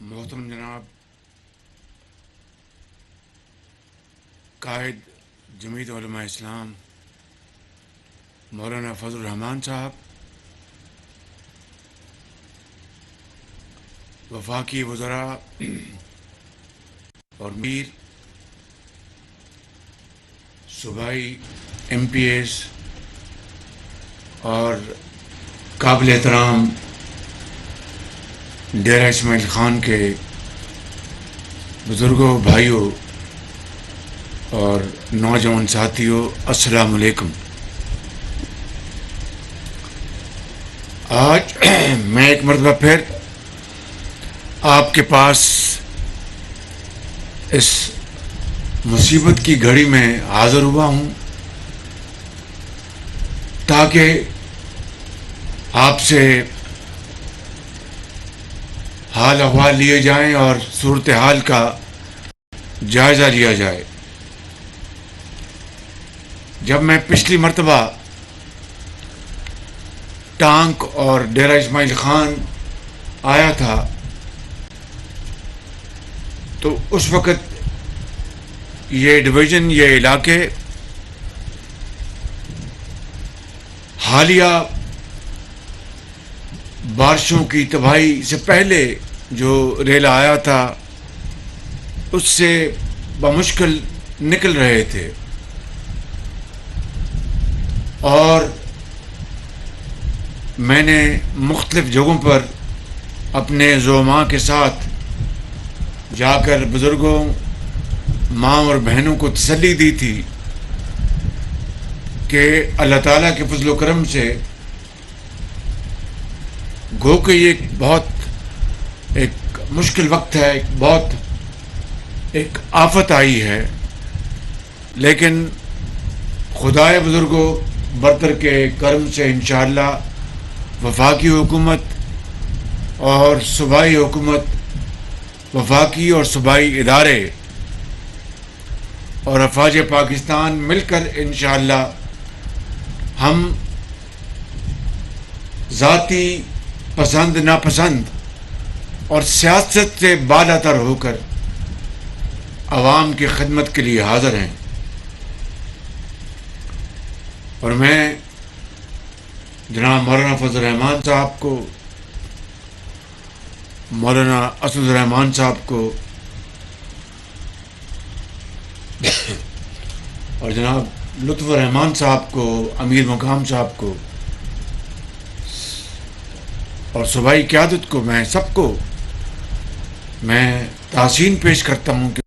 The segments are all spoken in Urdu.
محترم جناب قائد جمعیت علماء اسلام مولانا فضل الرحمان صاحب، وفاقی وزراء اور میر صوبائی ایم پی ایس اور قابل احترام ڈیرہ اسماعیل خان کے بزرگوں، بھائیوں اور نوجوان ساتھیوں، السلام علیکم۔ آج میں ایک مرتبہ پھر آپ کے پاس اس مصیبت کی گھڑی میں حاضر ہوا ہوں تاکہ آپ سے حال احوال لیے جائیں اور صورتحال کا جائزہ لیا جائے۔ جب میں پچھلی مرتبہ ٹانک اور ڈیرہ اسماعیل خان آیا تھا تو اس وقت یہ ڈویژن، یہ علاقے حالیہ بارشوں کی تباہی سے پہلے جو ریلا آیا تھا اس سے بمشکل نکل رہے تھے، اور میں نے مختلف جگہوں پر اپنے زعماء کے ساتھ جا کر بزرگوں، ماں اور بہنوں کو تسلی دی تھی کہ اللہ تعالیٰ کے فضل و کرم سے گو کہ یہ ایک مشکل وقت ہے، ایک آفت آئی ہے، لیکن خدائے بزرگوں برتر کے کرم سے انشاءاللہ وفاقی حکومت اور صوبائی حکومت، وفاقی اور صوبائی ادارے اور افواج پاکستان مل کر انشاءاللہ ہم ذاتی پسند ناپسند اور سیاست سے بالا تر ہو کر عوام کی خدمت کے لیے حاضر ہیں۔ اور میں جناب مولانا فضل الرحمان صاحب کو، مولانا اسد الرحمان صاحب کو اور جناب لطف الرحمان صاحب کو، امیر مقام صاحب کو اور صوبائی قیادت کو، میں سب کو میں تحسین پیش کرتا ہوں کہ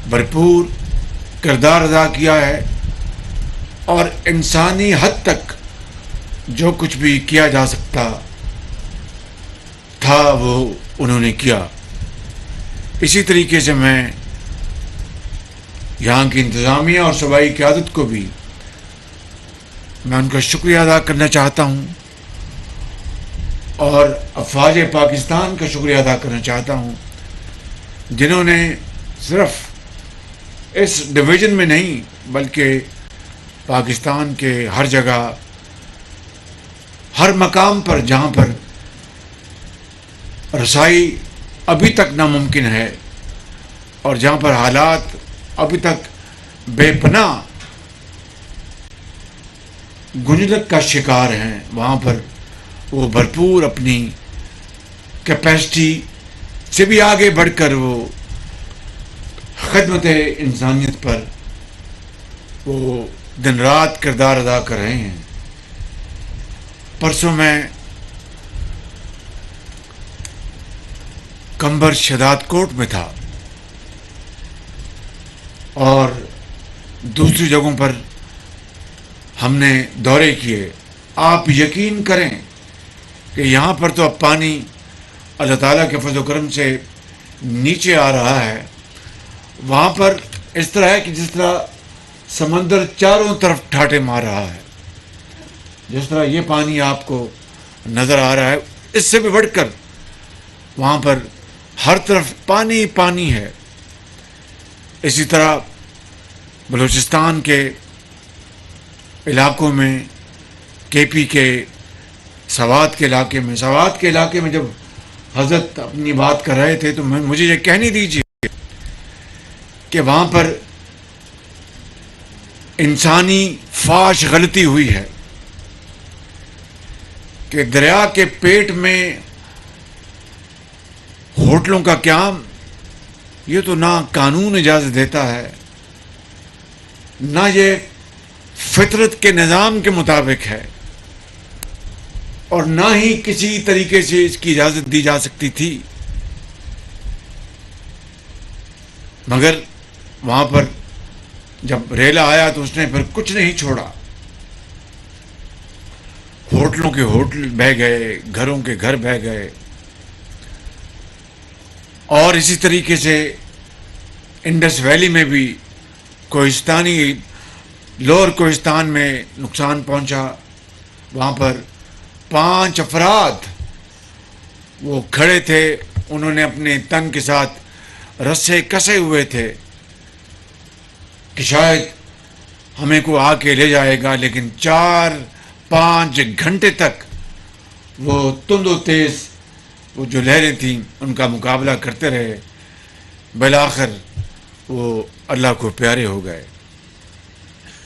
بھرپور کردار ادا کیا ہے اور انسانی حد تک جو کچھ بھی کیا جا سکتا تھا وہ انہوں نے کیا۔ اسی طریقے سے میں یہاں کی انتظامیہ اور صوبائی قیادت کو بھی میں ان کا شکریہ ادا کرنا چاہتا ہوں اور افواج پاکستان کا شکریہ ادا کرنا چاہتا ہوں، جنہوں نے صرف اس ڈویژن میں نہیں بلکہ پاکستان کے ہر جگہ، ہر مقام پر جہاں پر رسائی ابھی تک ناممکن ہے اور جہاں پر حالات ابھی تک بے پناہ گنجلک کا شکار ہیں، وہاں پر وہ بھرپور اپنی کیپیسٹی سے بھی آگے بڑھ کر وہ خدمت انسانیت پر وہ دن رات کردار ادا کر رہے ہیں۔ پرسوں میں کمبر شداد کوٹ میں تھا اور دوسری جگہوں پر ہم نے دورے کیے۔ آپ یقین کریں کہ یہاں پر تو اب پانی اللہ تعالیٰ کے فضل و کرم سے نیچے آ رہا ہے، وہاں پر اس طرح ہے کہ جس طرح سمندر چاروں طرف ٹھاٹے مار رہا ہے، جس طرح یہ پانی آپ کو نظر آ رہا ہے، اس سے بھی بڑھ کر وہاں پر ہر طرف پانی پانی ہے۔ اسی طرح بلوچستان کے علاقوں میں، کے پی کے سوات کے علاقے میں جب حضرت اپنی بات کر رہے تھے تو مجھے یہ کہنے دیجیے کہ وہاں پر انسانی فاش غلطی ہوئی ہے کہ دریا کے پیٹ میں ہوٹلوں کا قیام، یہ تو نہ قانون اجازت دیتا ہے، نہ یہ فطرت کے نظام کے مطابق ہے، اور نہ ہی کسی طریقے سے اس کی اجازت دی جا سکتی تھی۔ مگر وہاں پر جب ریلا آیا تو اس نے پھر کچھ نہیں چھوڑا، ہوٹلوں کے ہوٹل بہ گئے، گھروں کے گھر بہ گئے، اور اسی طریقے سے انڈس ویلی میں بھی کوہستانی لوور کوہستان میں نقصان پہنچا۔ وہاں پر 5 افراد وہ کھڑے تھے، انہوں نے اپنے تن کے ساتھ رسے کسے ہوئے تھے کہ شاید ہمیں کو آ کے لے جائے گا، لیکن 4-5 گھنٹے تک وہ تند و تیز وہ جو لہریں تھیں ان کا مقابلہ کرتے رہے، بالآخر وہ اللہ کو پیارے ہو گئے۔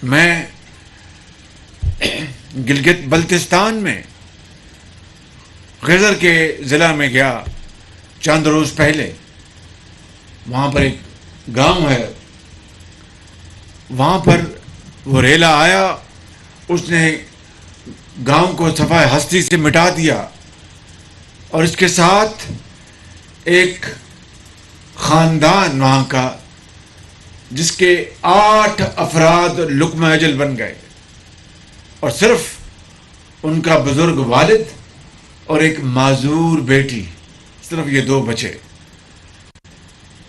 میں گلگت بلتستان میں خضر کے ضلع میں گیا چند روز پہلے۔ وہاں پر ایک گاؤں ہے، وہاں پر وہ ریلا آیا، اس نے گاؤں کو صفحہ ہستی سے مٹا دیا، اور اس کے ساتھ ایک خاندان وہاں کا جس کے 8 افراد لقمہ اجل بن گئے، اور صرف ان کا بزرگ والد اور ایک معذور بیٹی، صرف یہ 2 بچے۔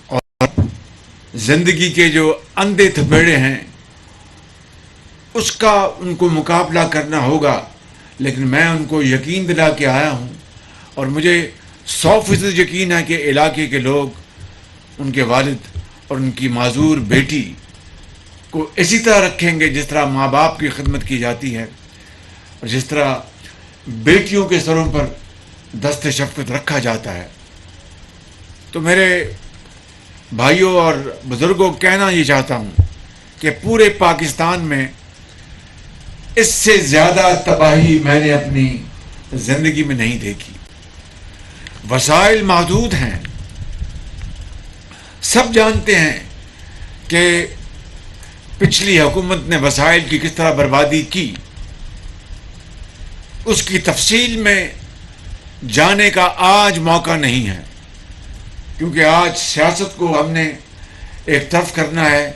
اور زندگی کے جو اندھے تھپیڑے ہیں اس کا ان کو مقابلہ کرنا ہوگا، لیکن میں ان کو یقین دلا کے آیا ہوں، اور مجھے 100% یقین ہے کہ علاقے کے لوگ ان کے والد اور ان کی معذور بیٹی کو اسی طرح رکھیں گے جس طرح ماں باپ کی خدمت کی جاتی ہے، اور جس طرح بیٹیوں کے سروں پر دست شفقت رکھا جاتا ہے۔ تو میرے بھائیوں اور بزرگوں، کہنا یہ چاہتا ہوں کہ پورے پاکستان میں اس سے زیادہ تباہی میں نے اپنی زندگی میں نہیں دیکھی۔ وسائل محدود ہیں، سب جانتے ہیں کہ پچھلی حکومت نے وسائل کی کس طرح بربادی کی، اس کی تفصیل میں جانے کا آج موقع نہیں ہے، کیونکہ آج سیاست کو ہم نے ایک طرف کرنا ہے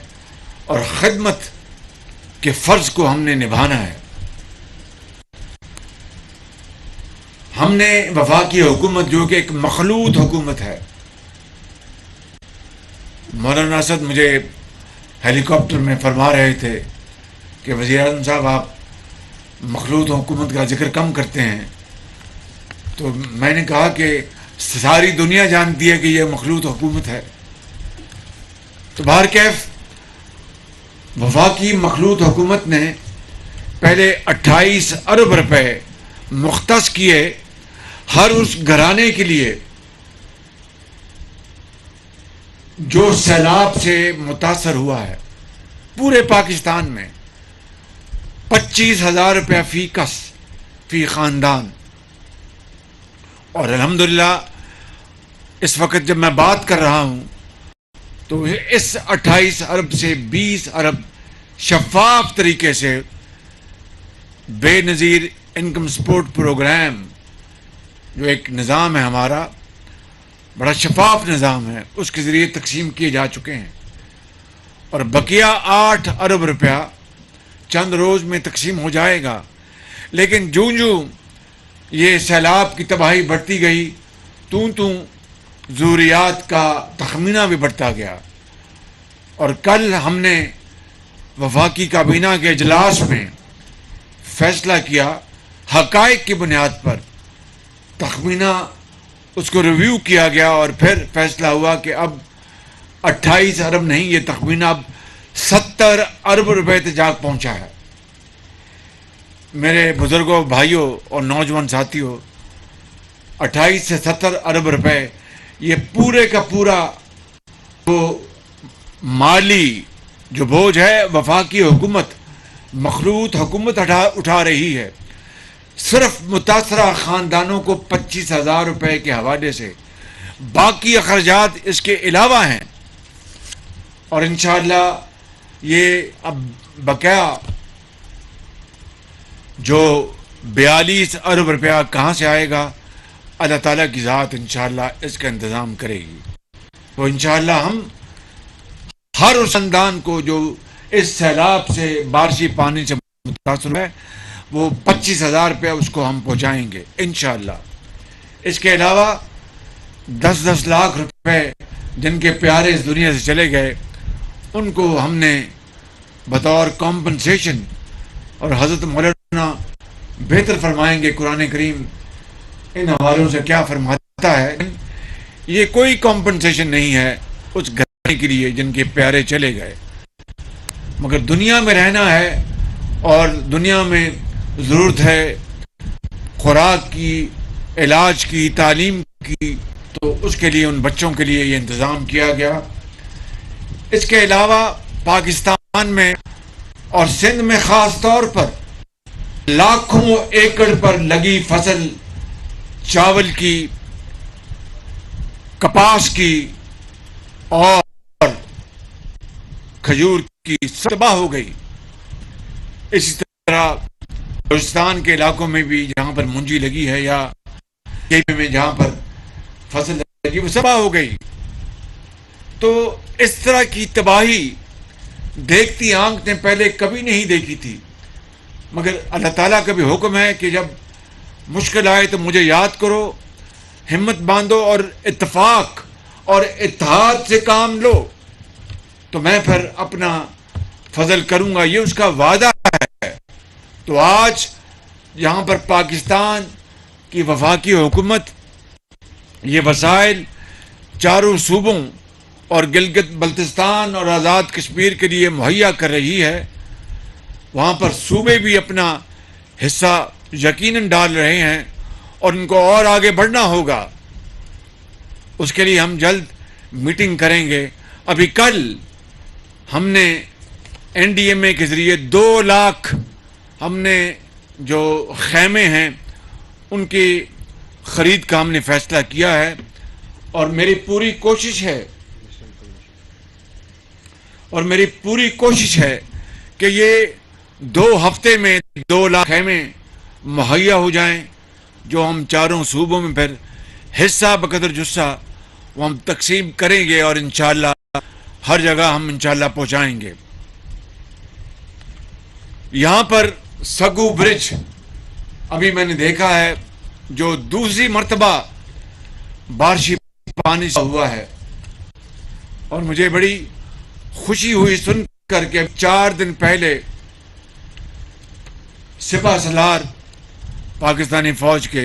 اور خدمت کے فرض کو ہم نے نبھانا ہے۔ ہم نے وفاقی حکومت جو کہ ایک مخلوط حکومت ہے، مولانا اسد مجھے ہیلی کاپٹر میں فرما رہے تھے کہ وزیر اعظم صاحب آپ مخلوط حکومت کا ذکر کم کرتے ہیں، تو میں نے کہا کہ ساری دنیا جانتی ہے کہ یہ مخلوط حکومت ہے۔ تو بہرکیف وفاقی مخلوط حکومت نے پہلے 28 ارب روپے مختص کیے ہر اس گھرانے کے لیے جو سیلاب سے متاثر ہوا ہے۔ پورے پاکستان میں 25,000 روپیہ فی کس فی خاندان، اور الحمدللہ اس وقت جب میں بات کر رہا ہوں تو اس 28 ارب سے 20 ارب شفاف طریقے سے بے نظیر انکم سپورٹ پروگرام، جو ایک نظام ہے ہمارا، بڑا شفاف نظام ہے، اس کے ذریعے تقسیم کیے جا چکے ہیں، اور بقیہ 8 ارب روپیہ چند روز میں تقسیم ہو جائے گا۔ لیکن جوں یہ سیلاب کی تباہی بڑھتی گئی، توں ضروریات کا تخمینہ بھی بڑھتا گیا، اور کل ہم نے وفاقی کابینہ کے اجلاس میں فیصلہ کیا، حقائق کی بنیاد پر تخمینہ اس کو ریویو کیا گیا، اور پھر فیصلہ ہوا کہ اب 28 ارب نہیں، یہ تخمینہ اب 70 ارب روپے تک جا پہنچا ہے۔ میرے بزرگوں، بھائیوں اور نوجوان ساتھیوں، 28 سے 70 ارب روپے یہ پورے کا پورا وہ مالی جو بوجھ ہے وفاقی حکومت مخلوط حکومت اٹھا رہی ہے، صرف متاثرہ خاندانوں کو 25,000 روپے کے حوالے سے، باقی اخراجات اس کے علاوہ ہیں. اور انشاءاللہ یہ اب بقایا جو 42 ارب روپیہ کہاں سے آئے گا، اللہ تعالیٰ کی ذات انشاءاللہ اس کا انتظام کرے گی. تو انشاءاللہ ہم ہر اس خاندان کو جو اس سیلاب سے بارشی پانی سے متاثر ہے وہ 25,000 روپیہ اس کو ہم پہنچائیں گے انشاءاللہ. اس کے علاوہ 10 لاکھ روپے جن کے پیارے اس دنیا سے چلے گئے ان کو ہم نے بطور کمپنسیشن، اور حضرت مولانا بہتر فرمائیں گے قرآن کریم ان حوالوں سے کیا فرماتا ہے، یہ کوئی کمپنسیشن نہیں ہے اس گھرانے کے لیے جن کے پیارے چلے گئے، مگر دنیا میں رہنا ہے اور دنیا میں ضرورت ہے خوراک کی، علاج کی، تعلیم کی، تو اس کے لیے ان بچوں کے لیے یہ انتظام کیا گیا. اس کے علاوہ پاکستان میں اور سندھ میں خاص طور پر لاکھوں ایکڑ پر لگی فصل چاول کی، کپاس کی اور کھجور کی تباہ ہو گئی. اسی طرح بلوچستان کے علاقوں میں بھی جہاں پر منجی لگی ہے یا میں جہاں پر فصل لگی وہ تباہ ہو گئی. تو اس طرح کی تباہی دیکھتی آنکھ نے پہلے کبھی نہیں دیکھی تھی، مگر اللہ تعالیٰ کا بھی حکم ہے کہ جب مشکل آئے تو مجھے یاد کرو، ہمت باندھو اور اتفاق اور اتحاد سے کام لو تو میں پھر اپنا فضل کروں گا، یہ اس کا وعدہ ہے. تو آج یہاں پر پاکستان کی وفاقی حکومت یہ وسائل چاروں صوبوں اور گلگت بلتستان اور آزاد کشمیر کے لیے مہیا کر رہی ہے. وہاں پر صوبے بھی اپنا حصہ یقیناً ڈال رہے ہیں اور ان کو اور آگے بڑھنا ہوگا. اس کے لیے ہم جلد میٹنگ کریں گے. ابھی کل ہم نے این ڈی ایم اے کے ذریعے 2 لاکھ ہم نے جو خیمے ہیں ان کی خرید کا ہم نے فیصلہ کیا ہے، اور میری پوری کوشش ہے کہ یہ 2 ہفتے میں 2 لاکھ خیمے مہیا ہو جائیں، جو ہم چاروں صوبوں میں پھر حصہ بقدر جسہ وہ ہم تقسیم کریں گے اور انشاءاللہ ہر جگہ ہم انشاءاللہ پہنچائیں گے. یہاں پر سگو برج ابھی میں نے دیکھا ہے جو دوسری مرتبہ بارشی پانی سے ہوا ہے، اور مجھے بڑی خوشی ہوئی سن کر کے 4 دن پہلے سپہ سالار پاکستانی فوج کے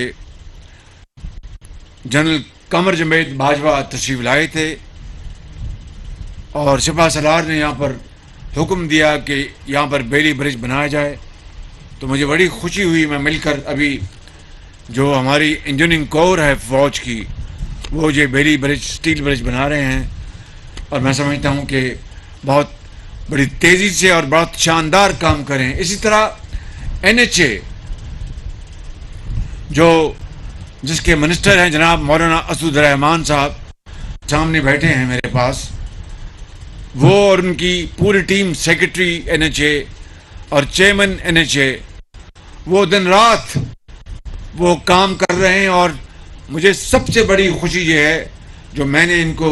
جنرل قمر جاوید باجوہ تشریف لائے تھے، اور سپہ سالار نے یہاں پر حکم دیا کہ یہاں پر بیلی برج بنایا جائے. تو مجھے بڑی خوشی ہوئی، میں مل کر ابھی جو ہماری انجینئرنگ کور ہے فوج کی وہ یہ بیلی برج سٹیل برج بنا رہے ہیں، اور میں سمجھتا ہوں کہ بہت بڑی تیزی سے اور بہت شاندار کام کریں. اسی طرح این ایچ اے جو جس کے منسٹر ہیں جناب مولانا اسد الرحمان صاحب سامنے بیٹھے ہیں میرے پاس، وہ اور ان کی پوری team, secretary N H A اور چیئرمین این ایچ اے، وہ دن رات وہ کام کر رہے ہیں. اور مجھے سب سے بڑی خوشی یہ ہے جو میں نے ان کو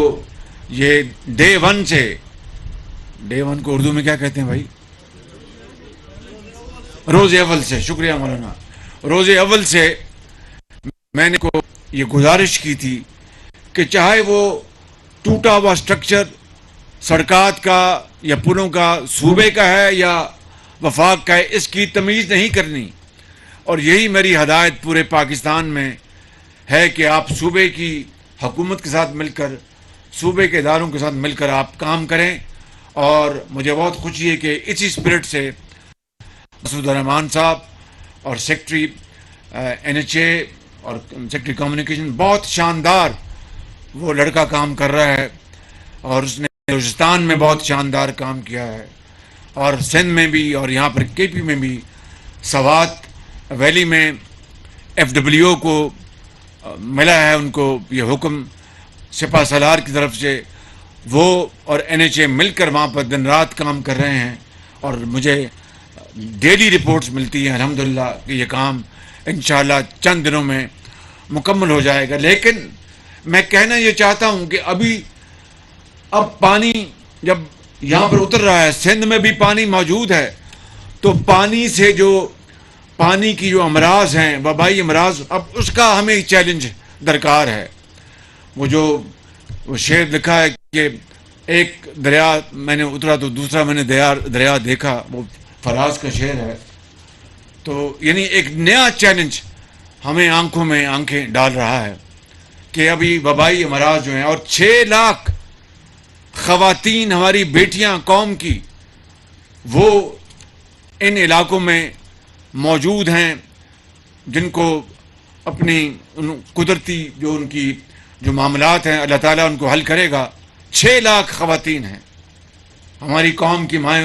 یہ ڈے ون کو اردو میں کیا کہتے ہیں بھائی، روز اول سے، شکریہ مولانا، روز اول سے میں نے کو یہ گزارش کی تھی کہ چاہے وہ ٹوٹا ہوا سٹرکچر سڑکات کا یا پلوں کا صوبے کا ہے یا وفاق کا ہے، اس کی تمیز نہیں کرنی. اور یہی میری ہدایت پورے پاکستان میں ہے کہ آپ صوبے کی حکومت کے ساتھ مل کر، صوبے کے اداروں کے ساتھ مل کر آپ کام کریں. اور مجھے بہت خوشی ہے کہ اسی اسپرٹ سے اسد الرحمان صاحب اور سیکرٹری این ایچ اے اور سیکٹری کمیونیکیشن بہت شاندار وہ لڑکا کام کر رہا ہے، اور اس نے بلوچستان میں بہت شاندار کام کیا ہے، اور سندھ میں بھی، اور یہاں پر کے پی میں بھی، سوات ویلی میں ایف ڈبلیو کو ملا ہے ان کو یہ حکم سپہ سالار کی طرف سے، وہ اور این ایچ اے مل کر وہاں پر دن رات کام کر رہے ہیں، اور مجھے ڈیلی رپورٹس ملتی ہیں الحمدللہ کہ یہ کام انشاءاللہ چند دنوں میں مکمل ہو جائے گا۔ لیکن میں کہنا یہ چاہتا ہوں کہ اب پانی جب یہاں پر اتر رہا ہے، سندھ میں بھی پانی موجود ہے، تو پانی کی جو امراض ہیں، وبائی امراض، اب اس کا ہمیں چیلنج درکار ہے۔ وہ شعر لکھا ہے کہ ایک دریا میں نے اترا تو دوسرا میں نے دریا دیکھا، وہ فراز کا شعر ہے۔ تو یعنی ایک نیا چیلنج ہمیں آنکھوں میں آنکھیں ڈال رہا ہے کہ ابھی وبائی امراض جو ہیں، اور 6 لاکھ خواتین ہماری بیٹیاں قوم کی وہ ان علاقوں میں موجود ہیں، جن کو اپنی قدرتی ان کی جو معاملات ہیں اللہ تعالیٰ ان کو حل کرے گا۔ 6 لاکھ خواتین ہیں ہماری قوم کی مائیں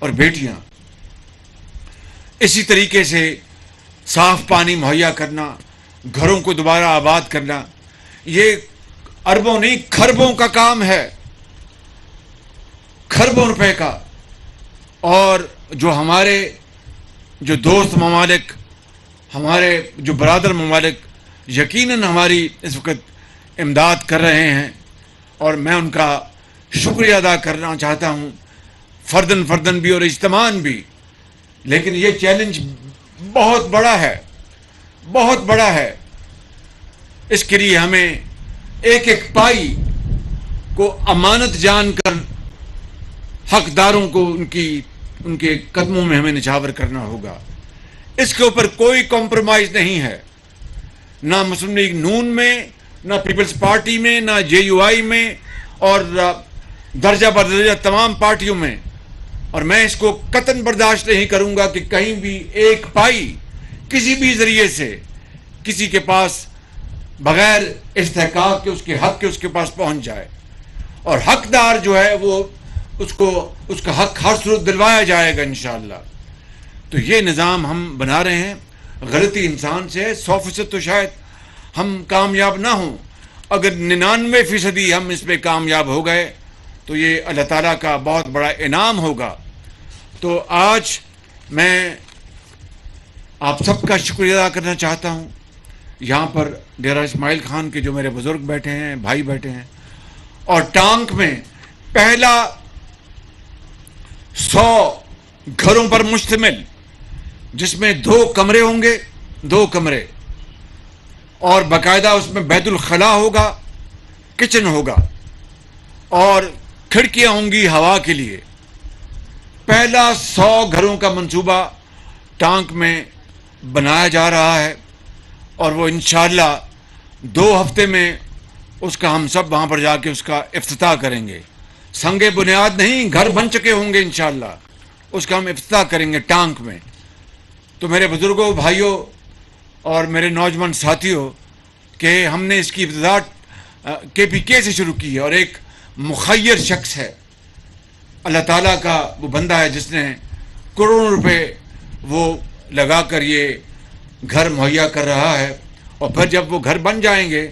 اور بیٹیاں۔ اسی طریقے سے صاف پانی مہیا کرنا، گھروں کو دوبارہ آباد کرنا، یہ اربوں نہیں کھربوں کا کام ہے، کھربوں روپے کا۔ اور جو ہمارے جو دوست ممالک، ہمارے جو برادر ممالک یقیناً ہماری اس وقت امداد کر رہے ہیں، اور میں ان کا شکریہ ادا کرنا چاہتا ہوں، فرداً بھی اور اجتماعاً بھی۔ لیکن یہ چیلنج بہت بڑا ہے، بہت بڑا ہے۔ اس کے لیے ہمیں ایک ایک پائی کو امانت جان کر حقداروں کو ان کے قدموں میں ہمیں نچھاور کرنا ہوگا۔ اس کے اوپر کوئی کمپرومائز نہیں ہے، نہ مسلم لیگ نون میں، نہ پیپلز پارٹی میں، نہ جے یو آئی میں، اور درجہ بدرجہ تمام پارٹیوں میں۔ اور میں اس کو قطعاً برداشت نہیں کروں گا کہ کہیں بھی ایک پائی کسی بھی ذریعے سے کسی کے پاس بغیر استحقاق کے، اس کے حق کے، اس کے پاس پہنچ جائے، اور حقدار جو ہے وہ اس کا حق ہر صورت دلوایا جائے گا انشاءاللہ۔ تو یہ نظام ہم بنا رہے ہیں، غلطی انسان سے ہے، 100% تو شاید ہم کامیاب نہ ہوں، اگر 99% ہم اس پہ کامیاب ہو گئے تو یہ اللہ تعالیٰ کا بہت بڑا انعام ہوگا۔ تو آج میں آپ سب کا شکریہ ادا کرنا چاہتا ہوں، یہاں پر ڈیرہ اسماعیل خان کے جو میرے بزرگ بیٹھے ہیں، بھائی بیٹھے ہیں، اور ٹانک میں پہلا 100 گھروں پر مشتمل، جس میں 2 کمرے ہوں گے، 2 کمرے، اور باقاعدہ اس میں بیت الخلاء ہوگا، کچن ہوگا، اور کھڑکیاں ہوں گی ہوا کے لیے۔ پہلا 100 گھروں کا منصوبہ ٹانک میں بنایا جا رہا ہے، اور وہ انشاءاللہ 2 ہفتے میں اس کا ہم سب وہاں پر جا کے اس کا افتتاح کریں گے۔ سنگ بنیاد نہیں، گھر بن چکے ہوں گے انشاءاللہ، اس کا ہم افتتاح کریں گے ٹانک میں۔ تو میرے بزرگوں، بھائیوں اور میرے نوجوان ساتھیوں، کہ ہم نے اس کی ابتدا KPK سے شروع کی ہے، اور ایک مخیر شخص ہے، اللہ تعالیٰ کا وہ بندہ ہے جس نے کروڑوں روپے وہ لگا کر یہ گھر مہیا کر رہا ہے۔ اور پھر جب وہ گھر بن جائیں گے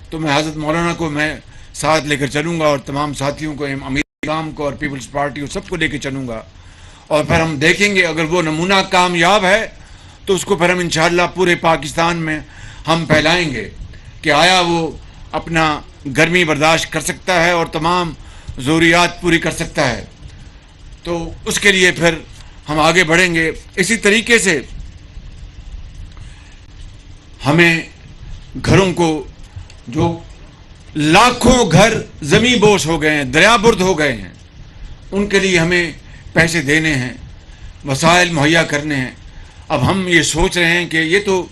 تو میں حضرت مولانا کو میں ساتھ لے کر چلوں گا، اور تمام ساتھیوں کو، امیر کام کو، اور پیپلز پارٹی کو، سب کو لے کے چلوں گا، اور پھر ہم دیکھیں گے اگر وہ نمونہ کامیاب ہے تو اس کو پھر ہم انشاءاللہ پورے پاکستان میں ہم پھیلائیں گے کہ آیا وہ اپنا گرمی برداشت کر سکتا ہے اور تمام ضروریات پوری کر سکتا ہے۔ تو اس کے لیے پھر ہم آگے بڑھیں گے۔ اسی طریقے سے ہمیں گھروں کو، جو لاکھوں گھر زمیں بوس ہو گئے ہیں، دریا برد ہو گئے ہیں، ان کے لیے ہمیں پیسے دینے ہیں، وسائل مہیا کرنے ہیں۔ اب ہم یہ سوچ رہے ہیں کہ یہ تو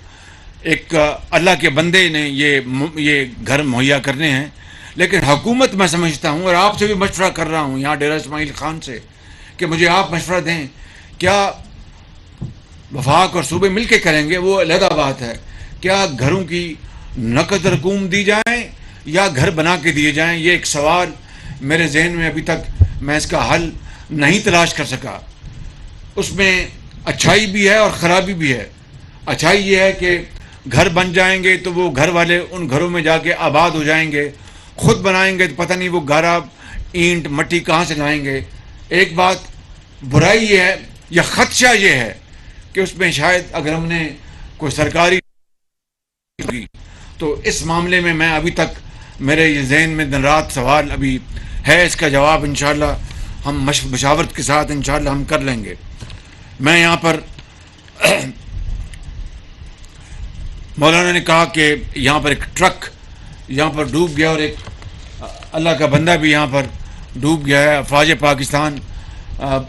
ایک اللہ کے بندے نے یہ گھر مہیا کرنے ہیں، لیکن حکومت میں سمجھتا ہوں، اور آپ سے بھی مشورہ کر رہا ہوں یہاں ڈیرہ اسماعیل خان سے، کہ مجھے آپ مشورہ دیں، کیا وفاق اور صوبے مل کے کریں گے وہ علیحدہ بات ہے، کیا گھروں کی نقد رقوم دی جائیں یا گھر بنا کے دیے جائیں؟ یہ ایک سوال میرے ذہن میں ابھی تک میں اس کا حل نہیں تلاش کر سکا. اس میں اچھائی بھی ہے اور خرابی بھی ہے. اچھائی یہ ہے کہ گھر بن جائیں گے تو وہ گھر والے ان گھروں میں جا کے آباد ہو جائیں گے. خود بنائیں گے تو پتہ نہیں وہ گارا اینٹ مٹی کہاں سے لائیں گے. ایک بات برائی یہ ہے یا خدشہ یہ ہے کہ اس میں شاید اگر ہم نے کوئی سرکاری تو اس معاملے میں ابھی تک میرے یہ ذہن میں دن رات سوال ابھی ہے. اس کا جواب انشاءاللہ ہم مشاورت کے ساتھ انشاءاللہ ہم کر لیں گے. میں یہاں پر مولانا نے کہا کہ یہاں پر ایک ٹرک یہاں پر ڈوب گیا اور ایک اللہ کا بندہ بھی یہاں پر ڈوب گیا ہے. افواج پاکستان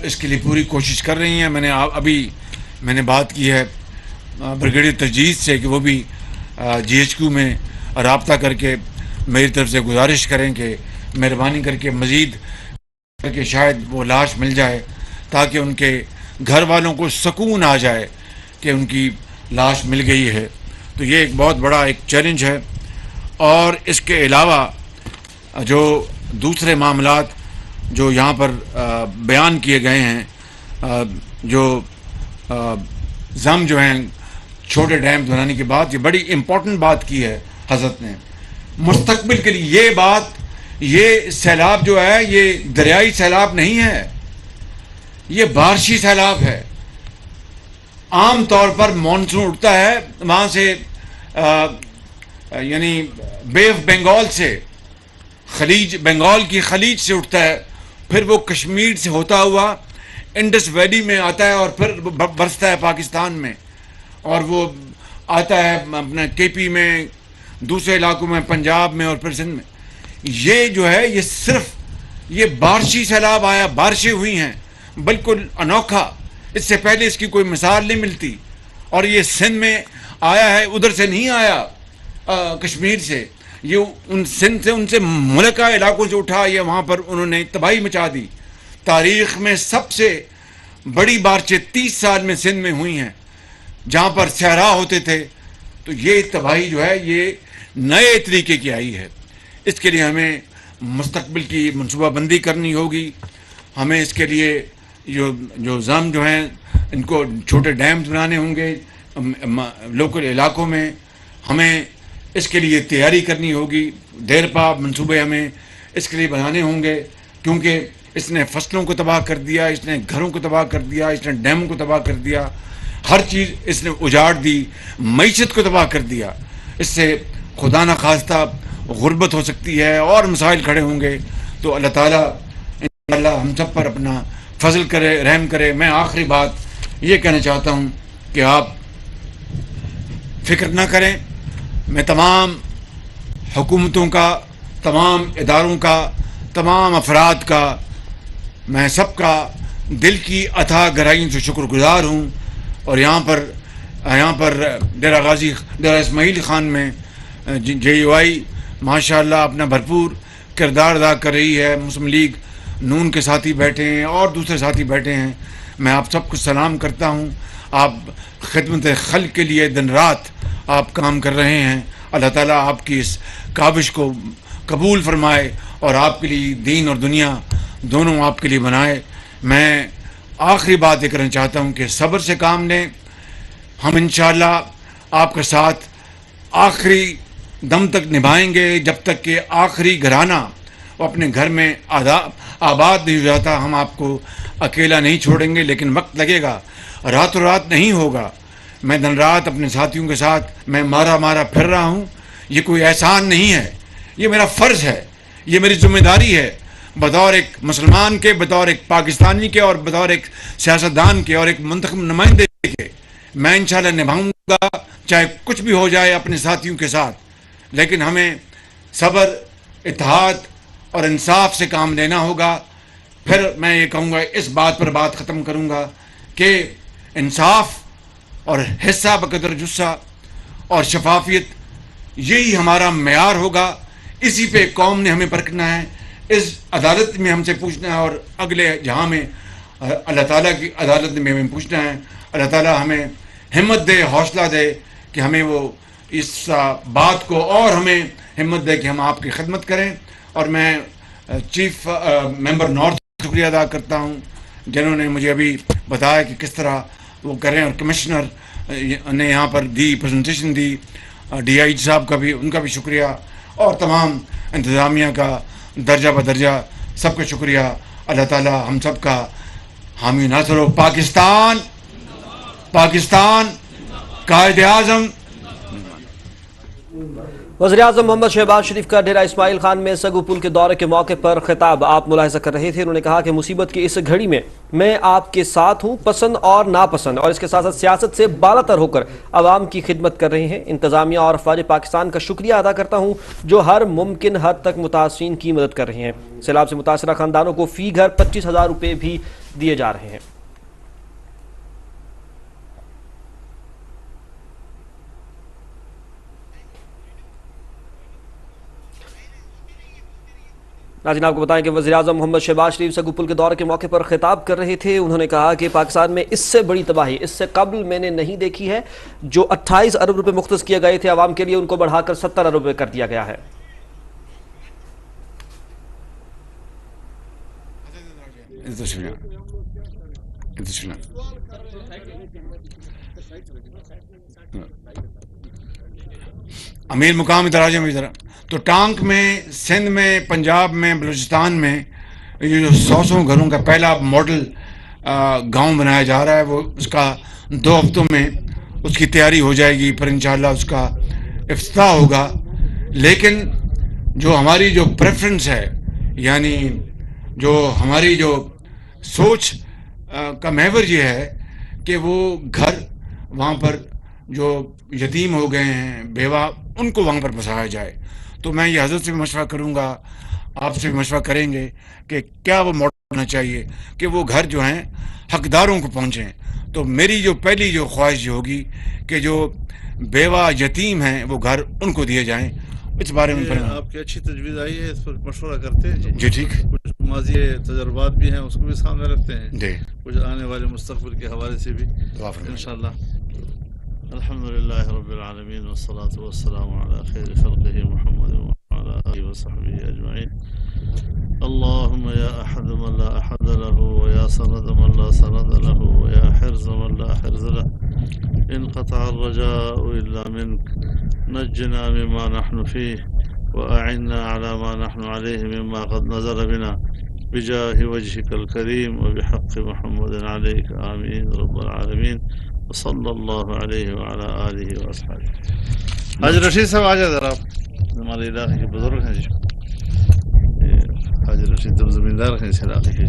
اس کے لیے پوری کوشش کر رہی ہیں. میں نے بات کی ہے بریگیڈیئر تجدید سے کہ وہ بھی GHQ میں رابطہ کر کے میری طرف سے گزارش کریں کہ مہربانی کر کے مزید کر کے شاید وہ لاش مل جائے تاکہ ان کے گھر والوں کو سکون آ جائے کہ ان کی لاش مل گئی ہے. تو یہ ایک بہت بڑا ایک چیلنج ہے. اور اس کے علاوہ جو دوسرے معاملات جو یہاں پر بیان کیے گئے ہیں، جو جو ہیں چھوٹے ڈیم بنانے کی بات، یہ بڑی امپورٹنٹ بات کی ہے حضرت نے مستقبل کے لیے. یہ بات، یہ سیلاب جو ہے یہ دریائی سیلاب نہیں ہے، یہ بارشی سیلاب ہے. عام طور پر مانسون اٹھتا ہے وہاں سے یعنی بے آف بنگال سے، بنگال کی خلیج سے اٹھتا ہے، پھر وہ کشمیر سے ہوتا ہوا انڈس ویلی میں آتا ہے اور پھر برستا ہے پاکستان میں، اور وہ آتا ہے اپنا KP میں، دوسرے علاقوں میں، پنجاب میں اور پھر سندھ میں. یہ جو ہے یہ صرف یہ بارشی سیلاب آیا، بارشیں ہوئی ہیں بالکل انوکھا. اس سے پہلے اس کی کوئی مثال نہیں ملتی. اور یہ سندھ میں آیا ہے، ادھر سے نہیں آیا کشمیر سے، یہ سندھ سے ان سے ملکہ علاقوں سے اٹھا، یہ وہاں پر انہوں نے تباہی مچا دی. تاریخ میں سب سے بڑی بارشیں 30 سال میں سندھ میں ہوئی ہیں جہاں پر صحرا ہوتے تھے. تو یہ تباہی جو ہے یہ نئے طریقے کی آئی ہے. اس کے لیے ہمیں مستقبل کی منصوبہ بندی کرنی ہوگی. ہمیں اس کے لیے جو ہیں ان کو چھوٹے ڈیمز بنانے ہوں گے لوکل علاقوں میں. ہمیں اس کے لیے تیاری کرنی ہوگی. دیر پا منصوبے ہمیں اس کے لیے بنانے ہوں گے، کیونکہ اس نے فصلوں کو تباہ کر دیا، اس نے گھروں کو تباہ کر دیا، اس نے ڈیموں کو تباہ کر دیا، ہر چیز اس نے اجاڑ دی، معیشت کو تباہ کر دیا. اس سے خدا نخواستہ غربت ہو سکتی ہے اور مسائل کھڑے ہوں گے. تو اللہ تعالیٰ انشاءاللہ ہم سب پر اپنا فضل کرے، رحم کرے. میں آخری بات یہ کہنا چاہتا ہوں کہ آپ فکر نہ کریں. میں تمام حکومتوں کا، تمام اداروں کا، تمام افراد کا، میں سب کا دل کی اتھاہ گہرائیوں سے شکر گزار ہوں. اور یہاں پر ڈیرہ غازی، ڈیرہ اسماعیل خان میں JUI ماشاء اللہ اپنا بھرپور کردار ادا کر رہی ہے. مسلم لیگ نون کے ساتھی بیٹھے ہیں اور دوسرے ساتھی بیٹھے ہیں. میں آپ سب کو سلام کرتا ہوں. آپ خدمت خلق کے لیے دن رات آپ کام کر رہے ہیں. اللہ تعالیٰ آپ کی اس کاوش کو قبول فرمائے اور آپ کے لیے دین اور دنیا دونوں آپ کے لیے بنائے. میں آخری بات یہ کرنا چاہتا ہوں کہ صبر سے کام لیں. ہم انشاءاللہ آپ کے ساتھ آخری دم تک نبھائیں گے، جب تک کہ آخری گھرانہ وہ اپنے گھر میں آباد نہیں ہو جاتا. ہم آپ کو اکیلا نہیں چھوڑیں گے، لیکن وقت لگے گا، راتوں رات نہیں ہوگا. میں دن رات اپنے ساتھیوں کے ساتھ میں مارا پھر رہا ہوں. یہ کوئی احسان نہیں ہے، یہ میرا فرض ہے، یہ میری ذمہ داری ہے بطور ایک مسلمان کے، بطور ایک پاکستانی کے، اور بطور ایک سیاستدان کے اور ایک منتخب نمائندے کے. میں انشاءاللہ نبھاؤں گا چاہے کچھ بھی ہو جائے اپنے ساتھیوں کے ساتھ. لیکن ہمیں صبر، اتحاد اور انصاف سے کام لینا ہوگا. پھر میں یہ کہوں گا، اس بات پر بات ختم کروں گا کہ انصاف اور حصہ بقدر جثہ اور شفافیت یہی ہمارا معیار ہوگا. اسی پہ قوم نے ہمیں پرکھنا ہے، اس عدالت میں ہم سے پوچھنا ہے، اور اگلے جہاں میں اللہ تعالیٰ کی عدالت میں ہمیں پوچھنا ہے. اللہ تعالیٰ ہمیں ہمت دے، حوصلہ دے کہ ہمیں وہ اس بات کو اور ہمیں ہمت دے کہ ہم آپ کی خدمت کریں. اور میں چیف ممبر نارتھ کا شکریہ ادا کرتا ہوں جنہوں نے مجھے ابھی بتایا کہ کس طرح وہ کریں, اور کمشنر نے یہاں پر دی پریزنٹیشن دی, ڈی آئی صاحب کا بھی, ان کا بھی شکریہ, اور تمام انتظامیہ کا درجہ بدرجہ سب کا شکریہ. اللہ تعالی ہم سب کا حامی ناصر ہو. پاکستان پاکستان قائد اعظم. وزیر اعظم محمد شہباز شریف کا ڈیرہ اسماعیل خان میں سگو پل کے دورے کے موقع پر خطاب آپ ملاحظہ کر رہے تھے. انہوں نے کہا کہ مصیبت کی اس گھڑی میں آپ کے ساتھ ہوں, پسند اور ناپسند, اور اس کے ساتھ ساتھ سیاست سے بالا تر ہو کر عوام کی خدمت کر رہے ہیں. انتظامیہ اور افواج پاکستان کا شکریہ ادا کرتا ہوں جو ہر ممکن حد تک متاثرین کی مدد کر رہے ہیں. سیلاب سے متاثرہ خاندانوں کو فی گھر 25,000 روپے بھی دیے جا رہے ہیں. ناظرین آپ کو بتائیں کہ وزیر اعظم محمد شہباز شریف سگو پل کے دورے کے موقع پر خطاب کر رہے تھے. انہوں نے کہا کہ پاکستان میں اس سے بڑی تباہی اس سے قبل میں نے نہیں دیکھی ہے. جو 28 ارب روپے مختص کیے گئے تھے عوام کے لیے, ان کو بڑھا کر 70 ارب روپے کر دیا گیا ہے. امیر مقام ادھر آ جائیں ادھر. تو ٹانک میں, سندھ میں, پنجاب میں, بلوچستان میں یہ جو 100 گھروں کا پہلا ماڈل گاؤں بنایا جا رہا ہے, وہ اس کا 2 ہفتوں میں اس کی تیاری ہو جائے گی, پھر انشاءاللہ اس کا افتتاح ہوگا. لیکن جو ہماری جو پریفرنس ہے, یعنی جو ہماری جو سوچ کا محور یہ ہے کہ وہ گھر وہاں پر جو یتیم ہو گئے ہیں, بیوہ, ان کو وہاں پر بسایا جائے. تو میں یہ حضرت سے بھی مشورہ کروں گا, آپ سے بھی مشورہ کریں گے کہ کیا وہ ماڈل ہونا چاہیے کہ وہ گھر جو ہیں حقداروں کو پہنچیں. تو میری جو پہلی جو خواہش یہ ہوگی کہ جو بیوہ یتیم ہیں وہ گھر ان کو دیے جائیں. اس بارے میں آپ کی اچھی تجویز آئی ہے, اس پر مشورہ کرتے ہیں. جی ٹھیک. کچھ ماضی تجربات بھی ہیں, اس کو بھی سامنے رکھتے ہیں. جی. کچھ آنے والے مستقبل کے حوالے سے بھی انشاءاللہ. الحمدللہ رب العالمین والصلاة والسلام علی خیر خلقہ محمد وعلی آلہ وصحبہ اجمعین. اللہم یا احد من لا احد له ویا سند من لا سند له ویا حرز من لا حرز له انقطع الرجاء الا منك نجنا مما نحن فيه واعنا على ما نحن عليه مما قد نزل بنا بجاه وجهك الكريم وبحق محمد عليك آمين رب العالمين وصلی اللہ علیہ وعلی آلہ وصحبہ. حاجی رشید صاحب آ جائے ذرا, ہمارے علاقے کے بزرگ ہیں جی. حاجی رشید زمیندار ہیں اس علاقے کے.